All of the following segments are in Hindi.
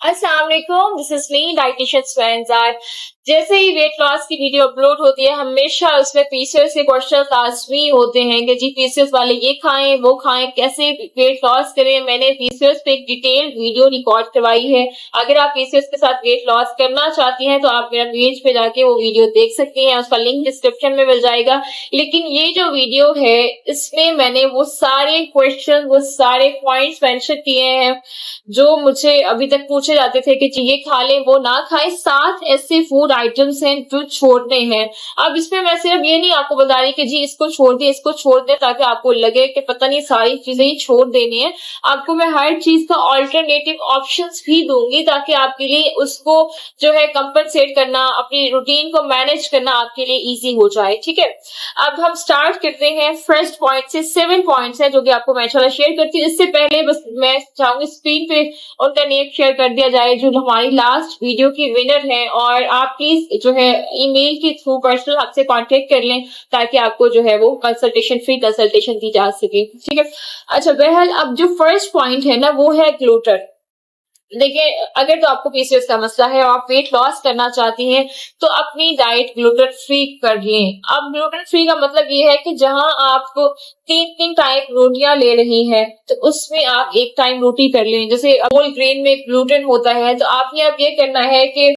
अस्सलाम वालेकुम, दिस इज मी डाइटिशियन स्वयंजार। जैसे ही वेट लॉस की वीडियो अपलोड होती है हमेशा उसमें पीसीओएस के क्वेश्चन लाजमी होते हैं कि जी पीसीओएस वाले ये खाएं वो खाएं, कैसे वेट लॉस करें। मैंने पीसीओएस पे एक डिटेल वीडियो रिकॉर्ड करवाई है। अगर आप पीसीओएस के साथ वेट लॉस करना चाहती हैं तो आप मेरा पेज पे जाके वो वीडियो देख सकती हैं, उसका लिंक डिस्क्रिप्शन में मिल जाएगा। लेकिन ये जो वीडियो है इसमें मैंने वो सारे क्वेश्चन वो सारे पॉइंट्स मेंशन किए हैं जो मुझे अभी तक पूछे जाते थे कि जी ये खा लें वो ना खाएं। 7 ऐसे फूड आइटम्स हैं जो छोड़ने हैं। अब इसमें मैं सिर्फ ये नहीं आपको बता रही कि जी इसको छोड़ दें इसको छोड़ दें ताकि आपको लगे कि पता नहीं सारी चीजें ही छोड़ देनी है। आपको मैं हर चीज का ऑल्टरनेटिव ऑप्शंस भी दूंगी ताकि आपके लिए उसको जो है कंपनसेट करना, अपनी रूटीन को मैनेज करना आपके लिए इजी हो जाए। ठीक है, अब हम स्टार्ट करते हैं फर्स्ट पॉइंट से। 7 पॉइंट्स हैं जो कि आपको मैं इंशाल्लाह शेयर करती हूँ। इससे पहले बस मैं चाहूंगी स्क्रीन पे उनका नेम शेयर कर दिया जाए जो हमारी लास्ट वीडियो की विनर है, और आप प्लीज जो है ईमेल के थ्रू पर्सनल आपसे कांटेक्ट कर लें ताकि आपको जो है वो कंसल्टेशन फ्री कंसल्टेशन दी जा सके। ठीक है, अच्छा बहरहाल अब जो फर्स्ट पॉइंट है ना वो है ग्लूटन। देखिए, अगर तो आपको पीसीओएस का मसला है और आप वेट लॉस करना चाहती हैं तो अपनी डाइट ग्लूटेन फ्री कर लें। अब ग्लूटेन फ्री का मतलब ये है कि जहां आप 3 टाइम रोटियां ले रही हैं तो उसमें आप एक टाइम रोटी कर लें। जैसे होल ग्रेन में ग्लूटेन होता है तो आपने अब ये करना है कि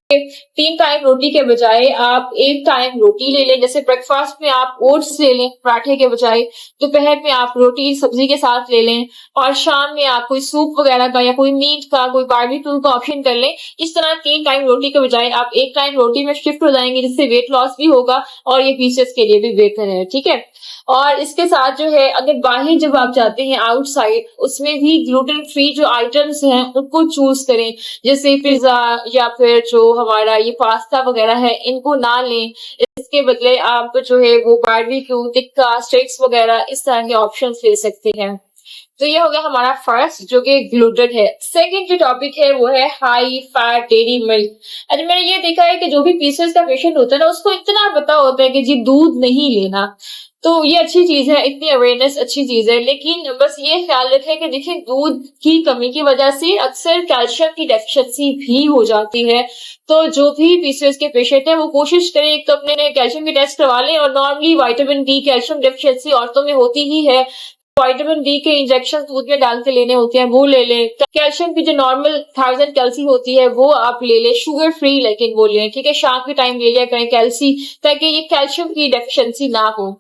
3 टाइम रोटी के बजाय आप एक टाइम रोटी ले लें। जैसे ब्रेकफास्ट में आप ओट्स ले लें पराठे के बजाय, दोपहर में आप रोटी सब्जी के साथ ले लें, और शाम में आप कोई सूप वगैरह का या कोई मीट का कोई बारबेक्यू का ऑप्शन कर लें। इस तरह 3 टाइम रोटी के बजाय आप एक टाइम रोटी में शिफ्ट हो जाएंगे जिससे वेट लॉस भी होगा और ये पीसीएस के लिए भी बेहतर है। ठीक है, और इसके साथ जो है अगर बाहर जब आप जाते हैं आउटसाइड उसमें भी ग्लूटेन फ्री जो आइटम्स हैं उनको चूज करें। जैसे पिज्जा या फिर जो हमारा ये पास्ता वगैरह है इनको ना लें। इसके बदले आप जो है वो बारबेक्यू, टिक्का, स्टेक्स वगैरह इस तरह के ऑप्शंस ले सकते हैं। तो ये हो गया हमारा फर्स्ट जो कि ग्लूटेन है। सेकंड जो टॉपिक है वो है हाई फैट डेयरी मिल्क। अच्छा, मैंने ये देखा है कि जो भी पीसीओएस का पेशेंट होता है ना उसको इतना पता होता है कि जी दूध नहीं लेना, तो ये अच्छी चीज है, इतनी अवेयरनेस अच्छी चीज है। लेकिन बस ये ख्याल रखें कि देखिए दूध की कमी की वजह से अक्सर कैल्शियम की डेफिशिएंसी भी हो जाती है। तो जो भी पीसीओएस के पेशेंट है वो कोशिश करें एक तो अपने कैल्शियम के टेस्ट करवा लें, और normally vitamin D calcium deficiency औरतों में होती ही है। विटामिन डी के इंजेक्शन दूध में डाल के लेने होते हैं वो ले लें। कैल्शियम की जो नॉर्मल 1000 कैल्सी होती है वो आप ले लें, शुगर फ्री लेकिन वो लें। ठीक है, शाम के टाइम ले लिया करें कैल्सी ताकि ये कैल्शियम की डेफिशिएंसी ना हो।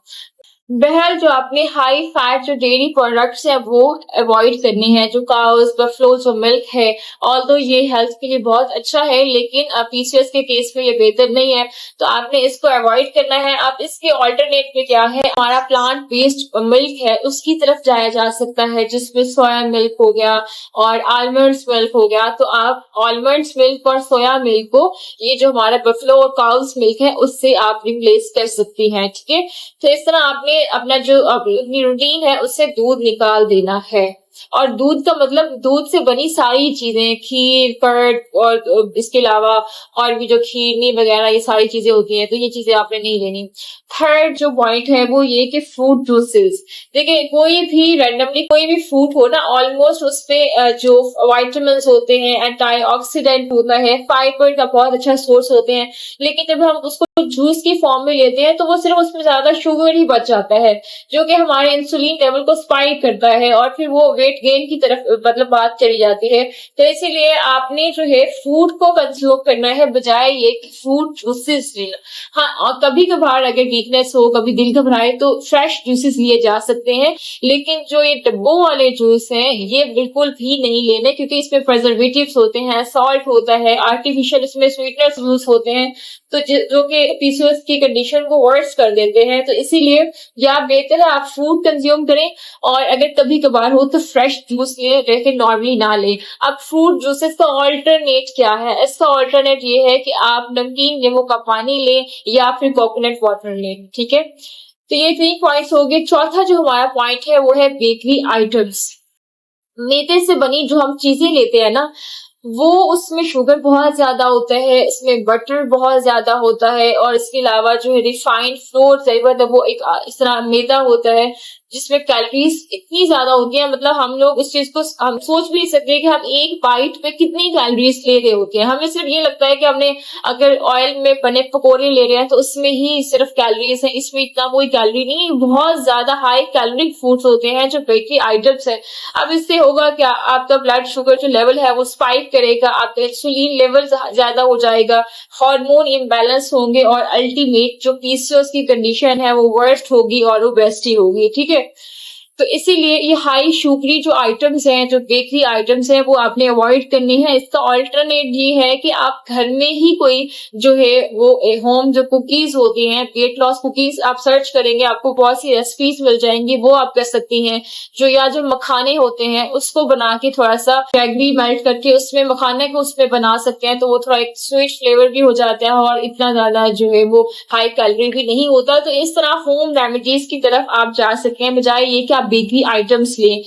बहरहाल जो आपने हाई फैट जो डेयरी प्रोडक्ट्स हैं वो अवॉइड करनी है। जो काउस, बफलो, जो मिल्क है, ऑल्दो ये हेल्थ के लिए बहुत अच्छा है लेकिन पीसीओएस के केस में ये बेहतर नहीं है, तो आपने इसको अवॉइड करना है। अब इसके ऑल्टरनेट में क्या है, हमारा प्लांट बेस्ड मिल्क है उसकी तरफ जाया जा सकता है जिसमें सोया मिल्क हो गया और आलमंड्स मिल्क हो गया। तो आप आलमंड्स मिल्क और सोया मिल्क को ये जो हमारा बफलो और काउस मिल्क है उससे आप रिप्लेस कर सकती हैं। ठीक है, तो इस तरह आपने अपना जो अपनी रूटीन है उससे दूध निकाल देना है। और दूध का मतलब दूध से बनी सारी चीजें, खीर, कर्ड और इसके अलावा और भी जो खीरनी वगैरह ये सारी चीजें होती हैं तो ये चीजें आपने नहीं लेनी। थर्ड जो पॉइंट है वो ये कि फ्रूट जूसेस। देखिए, कोई भी रैंडमली कोई भी फ्रूट हो ना ऑलमोस्ट उसपे जो विटामिन होते हैं, एंटीऑक्सीडेंट होता है, फाइबर का बहुत अच्छा सोर्स होते हैं। लेकिन जब हम उसको जूस की फॉर्म में लेते हैं तो वो सिर्फ उसमें ज्यादा शुगर ही बच जाता है जो कि हमारे इंसुलिन लेवल को स्पाइक करता है और फिर वो वेट गेन की तरफ मतलब बात चली जाती है। तो इसीलिए आपने जो है फ्रूट को कंज्यूम करना है बजाय ये कि फ्रूट जूसेस लेना। हाँ, और कभी कभार अगर वीकनेस हो, कभी दिल घबराए तो फ्रेश जूसेस लिए जा सकते हैं, लेकिन जो ये डब्बों वाले जूस हैं ये बिल्कुल भी नहीं लेने क्योंकि इसमें प्रिजर्वेटिव्स होते हैं, सॉल्ट होता है, आर्टिफिशियल इसमें स्वीटनर्स यूज होते हैं तो जो कि पीसीओएस की कंडीशन को वर्स कर देते हैं। तो इसीलिए या बेहतर है आप फ्रूट कंज्यूम करें और अगर कभी कभार हो तो फ्रेश जूस लें लेकिन नॉर्मली ना लें। अब फ्रूट जूसेस का ऑल्टरनेट क्या है, इसका ऑल्टरनेट ये है कि आप नमकीन नींबू का पानी लें या फिर कोकोनट वाटर लें। ठीक है, तो ये 3 पॉइंट्स हो गए। चौथा जो हमारा पॉइंट है वो है बेकरी आइटम्स। मैदे से बनी जो हम चीजें लेते हैं ना वो उसमें शुगर बहुत ज्यादा होता है, इसमें बटर बहुत ज्यादा होता है और इसके अलावा जो है रिफाइंड फ्लोर वो एक इस तरह मैदा होता है जिसमें कैलोरीज इतनी ज्यादा होती है, मतलब हम लोग उस चीज को हम सोच भी नहीं सकते कि हम एक बाइट पे कितनी कैलोरीज ले रहे होते हैं। हमें सिर्फ ये लगता है कि हमने अगर ऑयल में बने पकौड़े ले रहे हैं तो उसमें ही सिर्फ कैलोरीज है, इसमें इतना कोई कैलोरी नहीं है। बहुत ज्यादा हाई कैलोरिक फूड्स होते हैं जो बेकरी आइटम्स है। अब इससे होगा क्या, आपका ब्लड शुगर जो लेवल है वो स्पाइक करेगा, आपका इंसुलिन लेवल ज्यादा हो जाएगा, हार्मोन इम्बैलेंस होंगे और अल्टीमेट जो पीसीओएस की कंडीशन है वो वर्स्ट होगी और ओबेसिटी होगी। ठीक है, तो इसीलिए ये हाई शुगरी जो आइटम्स हैं, जो बेकरी आइटम्स हैं, वो आपने अवॉइड करनी है। इसका ऑल्टरनेट ये है कि आप घर में ही कोई जो है वो होम जो कुकीज होती हैं, वेट लॉस कुकीज, आप सर्च करेंगे आपको बहुत सी रेसिपीज मिल जाएंगी, वो आप कर सकती हैं। जो मखाने होते हैं उसको बना के थोड़ा सा जैगरी मेल्ट करके उसमें मखाने को उसमें बना सकते हैं, तो वो थोड़ा एक स्वीट फ्लेवर भी हो जाता है और इतना ज्यादा जो है वो हाई कैलोरी भी नहीं होता। तो इस तरह होम रेमेडीज की तरफ आप जा सकते हैं, बजाय ये कि आप बेकरी आइटम्स लें।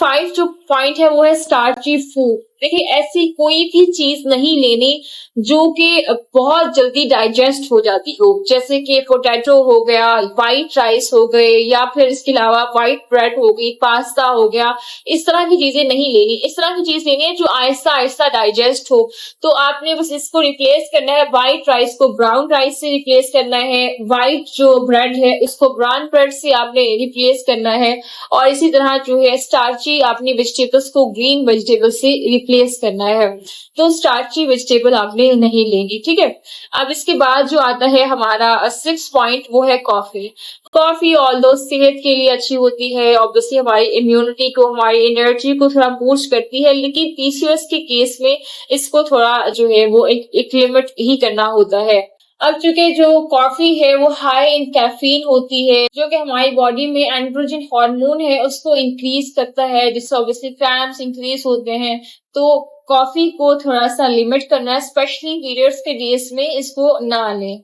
5 जो पॉइंट है वो है स्टार्ची फूड। देखिए, ऐसी कोई भी चीज नहीं लेनी जो कि बहुत जल्दी डाइजेस्ट हो जाती हो, जैसे कि पोटैटो हो गया, व्हाइट राइस हो गए, या फिर इसके अलावा व्हाइट ब्रेड हो गई, पास्ता हो गया। इस तरह की चीजें नहीं लेनी। इस तरह की चीज लेनी है जो आहिस्ता आहिस्ता डाइजेस्ट हो। तो आपने बस इसको रिप्लेस करना है, व्हाइट राइस को ब्राउन राइस से रिप्लेस करना है, व्हाइट जो ब्रेड है उसको ब्राउन ब्रेड से आपने रिप्लेस करना है, और इसी तरह जो है स्टार्ची आपने वेजिटेबल्स को ग्रीन वेजिटेबल से रिप्लेस करना है। तो स्टार्ची वेजिटेबल आपने नहीं लेंगी। ठीक है, अब इसके बाद जो आता है हमारा 6 पॉइंट, वो है कॉफी। कॉफी ऑल्दो सेहत के लिए अच्छी होती है, ऑब्वियसली हमारी इम्यूनिटी को, हमारी एनर्जी को थोड़ा बूस्ट करती है, लेकिन पीसीओएस के केस में इसको थोड़ा जो है वो एक लिमिट ही करना होता है। अब चूंकि जो कॉफी है वो हाई इन कैफीन होती है, जो कि हमारी बॉडी में एंड्रोजन हार्मोन है उसको इंक्रीज करता है, जिससे ऑब्वियसली क्रैम्प्स इंक्रीज होते हैं। तो कॉफी को थोड़ा सा लिमिट करना है, स्पेशली पीरियड्स के डेज में इसको ना लें।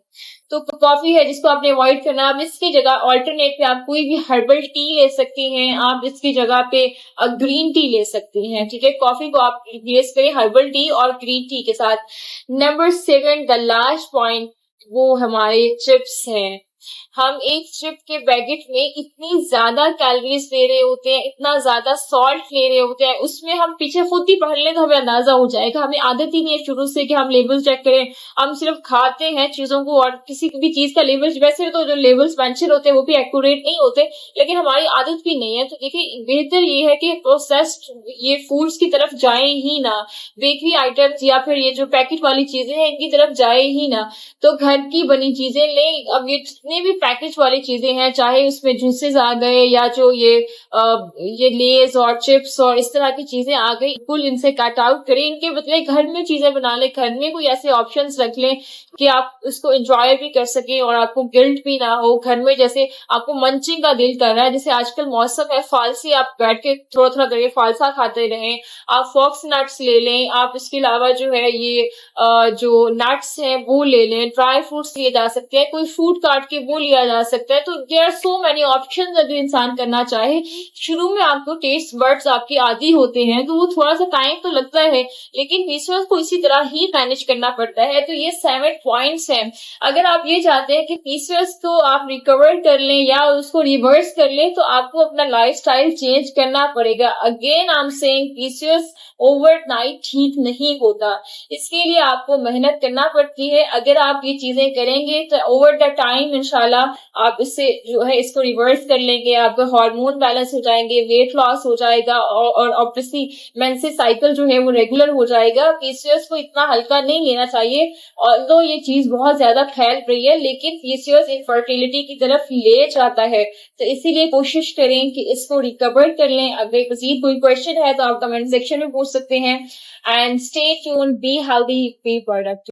तो कॉफी है जिसको आपने अवॉइड करना है। आप इसकी जगह ऑल्टरनेट पे आप कोई भी हर्बल टी ले सकती हैं, आप इसकी जगह पे ग्रीन टी ले सकती हैं। ठीक है, कॉफी को आप रिप्लेस करें हर्बल टी और ग्रीन टी के साथ। नंबर 7, द लास्ट पॉइंट, वो हमारे चिप्स हैं। हम एक चिप के पैकेट में इतनी ज्यादा कैलोरीज ले रहे होते हैं, इतना ज्यादा सॉल्ट ले रहे होते हैं, उसमें हम पीछे खुद ही पढ़ लें तो हमें अंदाजा हो जाएगा। हमें आदत ही नहीं है शुरू से कि हम लेबल चेक करें, हम सिर्फ खाते हैं चीजों को, और किसी भी चीज का लेबल, वैसे तो जो लेबल्स मेंशन होते हैं वो भी एक्यूरेट नहीं होते, लेकिन हमारी आदत भी नहीं है। तो देखिए, बेहतर ये है कि प्रोसेस्ड ये फूड्स की तरफ जाए ही ना, बेकरी आइटम्स या फिर ये जो पैकेट वाली चीजें हैं इनकी तरफ जाए ही ना। तो घर की बनी चीजें लें। अब ये जितने भी पैकेज वाली चीजें हैं, चाहे उसमें जूसेस आ गए या जो ये लेज और चिप्स और इस तरह की चीजें आ गई, बिल्कुल इनसे कट आउट करें। इनके बदले घर में चीजें बना लें, घर में कोई ऐसे ऑप्शंस रख लें कि आप उसको एंजॉय भी कर सकें और आपको गिल्ट भी ना हो। घर में जैसे आपको मंचिंग का दिल कर रहा है, जैसे आजकल मौसम है, फालसी आप बैठ के थोड़ा थोड़ा करके फालसा खाते रहें, आप फॉक्स नट्स ले लें। आप इसके अलावा जो है ये जो नट्स हैं वो ले लें, ड्राई फ्रूट्स लिए जा सकते हैं, कोई फ्रूट काट के वो लिया जा सकता है। तो there are so many options अगर इंसान करना चाहे। शुरू में आपको टेस्ट बर्ड्स आपके आदी होते हैं तो वो थोड़ा सा टाइम तो लगता है, लेकिन पीसीओएस को इसी तरह ही मैनेज करना पड़ता है। तो ये 7 पॉइंट्स हैं। अगर आप ये चाहते हैं कि पीसीओएस को आप रिकवर कर लें या उसको रिवर्स कर लें, तो आपको अपना लाइफस्टाइल चेंज करना पड़ेगा। Again I am saying, PCOS overnight ठीक नहीं होता, इसके लिए आपको मेहनत करना पड़ती है। अगर आप ये चीजें करेंगे तो ओवर द टाइम इंशाल्लाह आप इससे जो है इसको रिवर्स कर लेंगे, आपका हार्मोन बैलेंस हो जाएंगे, वेट लॉस हो जाएगा, और ऑब्वियसली मेंसेस साइकिल जो है वो रेगुलर हो जाएगा। पीसीओएस को इतना हल्का नहीं लेना चाहिए, ऑल्दो ये चीज बहुत ज्यादा फैल रही है, लेकिन पीसीओएस इनफर्टिलिटी की तरफ ले जाता है। तो इसीलिए कोशिश करें कि इसको रिकवर कर लें। अगर मजीद कोई क्वेश्चन है तो आप कमेंट सेक्शन में पूछ सकते हैं। And stay tuned, be healthy, be productive.